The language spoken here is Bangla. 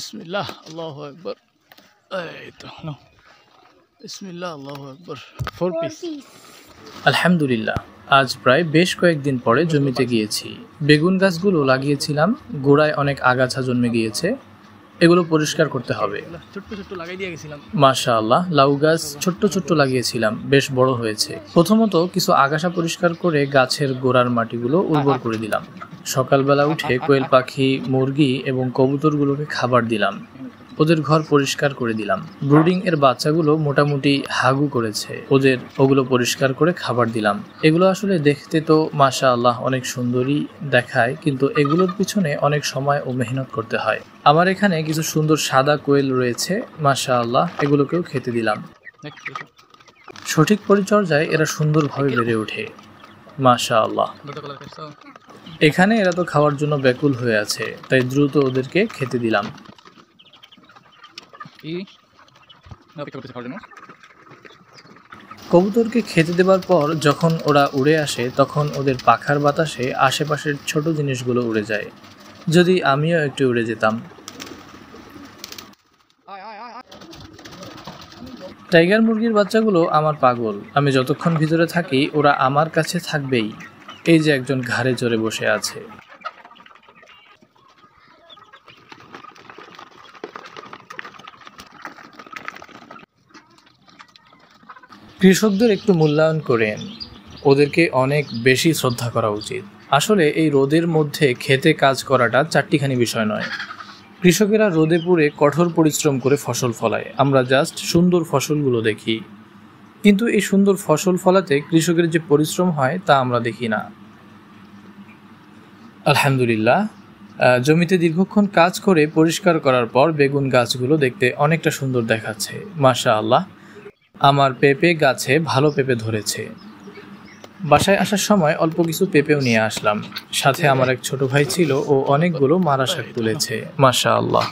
বিসমিল্লাহ আল্লাহু আকবার। এই তো নাও, বিসমিল্লাহ আল্লাহু আকবার। 4 পিস। আলহামদুলিল্লাহ, আজ প্রায় বেশ কয়েকদিন পরে জমিতে গিয়েছি। বেগুন গাছগুলো লাগিয়েছিলাম, গোড়ায় অনেক আগাছা জন্মে গিয়েছে, এগুলো পরিষ্কার করতে হবে। ছোট্ট ছোট্ট লাগাই দিয়ে গেছিলাম। মাশাআল্লাহ, লাউ গাছ ছোট্ট ছোট্ট লাগিয়েছিলাম, বেশ বড় হয়েছে। প্রথমত কিছু আগাছা পরিষ্কার করে গাছের গোড়ার মাটিগুলো উর্বর করে দিলাম। সকালবেলা উঠে কোয়েল পাখি, মুরগি এবং কবুতরগুলোকে খাবার দিলাম। ওদের ঘর পরিষ্কার করে দিলাম। ব্রুডিং এর বাচ্চাগুলো মোটামুটি হাগু করেছে, ওগুলো পরিষ্কার করে খাবার দিলাম। এগুলো আসলে দেখতে তো মাশাআল্লাহ অনেক সুন্দরই দেখায়, কিন্তু এগুলোর পিছনে অনেক সময় ও মেহনত করতে হয়। আমার এখানে কিছু সুন্দর সাদা কোয়েল রয়েছে, মাশাআল্লাহ, এগুলোকেও খেতে দিলাম। সঠিক পরিচর্যায় এরা সুন্দরভাবে বেড়ে ওঠে, মাশাআল্লাহ। এখানে এরা তো খাওয়ার জন্য ব্যাকুল হয়ে আছে, তাই দ্রুত ওদেরকে খেতে দিলাম। কবুতরকে খেতে দেবার পর যখন ওরা উড়ে আসে, তখন ওদের পাখার বাতাসে আশেপাশের ছোট জিনিসগুলো উড়ে যায়। যদি আমিও একটু উড়ে যেতাম। টাইগার মুরগির বাচ্চাগুলো আমার পাগল। আমি যতক্ষণ ভিতরে থাকি ওরা আমার কাছে থাকবেই। এই যে একজন ঘাড়ে চড়ে বসে আছে। কৃষকদের একটু মূল্যায়ন করেন, ওদেরকে অনেক বেশি শ্রদ্ধা করা উচিত। আসলে এই রোদের মধ্যে খেতে কাজ করাটা চারটিখানি বিষয় নয়। কৃষকেরা রোদে পুড়ে কঠোর পরিশ্রম করে ফসল ফলায়, আমরা জাস্ট সুন্দর ফসলগুলো দেখি, কিন্তু এই সুন্দর ফসল ফলাতে কৃষকের যে পরিশ্রম হয় তা আমরা দেখি না। আলহামদুলিল্লাহ, জমিতে দীর্ঘক্ষণ কাজ করে পরিষ্কার করার পর বেগুন গাছগুলো দেখতে অনেকটা সুন্দর দেখাচ্ছে, মাশাআল্লাহ। আমার পেঁপে গাছে ভালো পেঁপে ধরেছে। বাসায় আসার সময় অল্প কিছু পেঁপেও নিয়ে আসলাম। সাথে আমার এক ছোট ভাই ছিল, ও অনেকগুলো মারা শাক তুলেছে, মাশাআল্লাহ।